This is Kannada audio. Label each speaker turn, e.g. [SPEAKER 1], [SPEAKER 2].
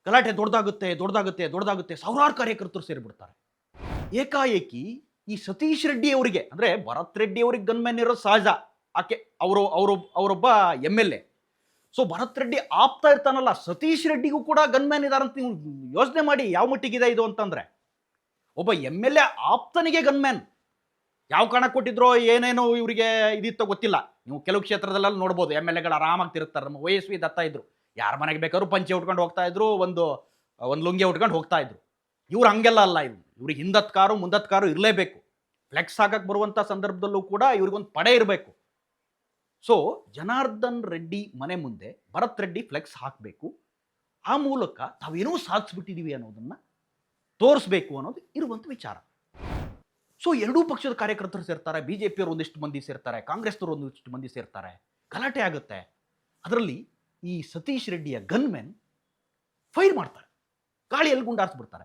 [SPEAKER 1] ಗಲಾಟೆ ದೊಡ್ಡದಾಗುತ್ತೆ ದೊಡ್ಡದಾಗುತ್ತೆ ದೊಡ್ಡದಾಗುತ್ತೆ, ಸಾವಿರಾರು ಕಾರ್ಯಕರ್ತರು ಸೇರಿಬಿಡ್ತಾರೆ. ಏಕಾಏಕಿ ಈ ಸತೀಶ್ ರೆಡ್ಡಿ ಅವರಿಗೆ, ಅಂದ್ರೆ ಭರತ್ ರೆಡ್ಡಿ ಅವರಿಗೆ ಗನ್ಮ್ಯಾನ್ ಇರೋದು ಸಹಜ. ಆಕೆ ಅವರೊಬ್ಬ M L A. So Bharath Reddy ಆಪ್ತ ಇರ್ತಾನಲ್ಲ, ಸತೀಶ್ ರೆಡ್ಡಿಗೂ ಕೂಡ ಗನ್ಮ್ಯಾನ್ ಇದಾರಂತ ನೀವು ಯೋಚನೆ ಮಾಡಿ ಯಾವ ಮಟ್ಟಿಗಿದೆ ಇದು ಅಂತಂದ್ರೆ. ಒಬ್ಬ ಎಮ್ ಎಲ್ ಎ ಆಪ್ತನಿಗೆ ಗನ್ಮ್ಯಾನ್. ಯಾವ ಕಾರಣ ಕೊಟ್ಟಿದ್ರೋ ಏನೇನೋ ಇವರಿಗೆ ಇದಿತ್ತೋ ಗೊತ್ತಿಲ್ಲ. ನೀವು ಕೆಲವು ಕ್ಷೇತ್ರದಲ್ಲೆಲ್ಲ ನೋಡ್ಬೋದು, ಎಮ್ ಎಲ್ ಎಗಳು ಆರಾಮಾಗಿ ತಿರುಗ್ತಾರೆ. ನಮ್ಮ OSV ದತ್ತ ಇದ್ರು, ಯಾರ ಮನೆಗೆ ಬೇಕಾದ್ರೂ ಪಂಚೆ ಉಟ್ಕೊಂಡು ಹೋಗ್ತಾ ಇದ್ರು, ಒಂದು ಲುಂಗಿ ಉಟ್ಕೊಂಡು ಹೋಗ್ತಾ ಇದ್ರು. ಇವ್ರು ಹಂಗೆಲ್ಲ ಅಲ್ಲ. ಇವ್ರಿಗೆ ಹಿಂದತ್ ಕಾರು ಮುಂದತ್ ಕಾರು ಇರಲೇಬೇಕು. ಫ್ಲೆಕ್ಸ್ ಹಾಕಕ್ಕೆ ಬರುವಂಥ ಸಂದರ್ಭದಲ್ಲೂ ಕೂಡ ಇವ್ರಿಗೊಂದು ಪಡೆ ಇರಬೇಕು. ಸೊ ಜನಾರ್ದನ್ ರೆಡ್ಡಿ ಮನೆ ಮುಂದೆ ಭರತ್ ರೆಡ್ಡಿ ಫ್ಲೆಕ್ಸ್ ಹಾಕಬೇಕು. ಆ ಮೂಲಕ ತಾವೇನೋ ಸಾಧಿಸ್ಬಿಟ್ಟಿದೀವಿ ಅನ್ನೋದನ್ನ ತೋರಿಸ್ಬೇಕು ಅನ್ನೋದು ಇರುವಂಥ ವಿಚಾರ. ಸೊ ಎರಡೂ ಪಕ್ಷದ ಕಾರ್ಯಕರ್ತರು ಸೇರ್ತಾರೆ, ಬಿಜೆಪಿಯವರು ಒಂದಿಷ್ಟು ಮಂದಿ ಸೇರ್ತಾರೆ, ಕಾಂಗ್ರೆಸ್ನವರು ಒಂದಿಷ್ಟು ಮಂದಿ ಸೇರ್ತಾರೆ, ಗಲಾಟೆ ಆಗುತ್ತೆ. ಅದರಲ್ಲಿ ಈ ಸತೀಶ್ ರೆಡ್ಡಿಯ ಗನ್ಮೆನ್ ಫೈರ್ ಮಾಡ್ತಾರೆ, ಗಾಳಿಯಲ್ಲಿ ಗುಂಡಾರಿಸ್ಬಿಡ್ತಾರೆ.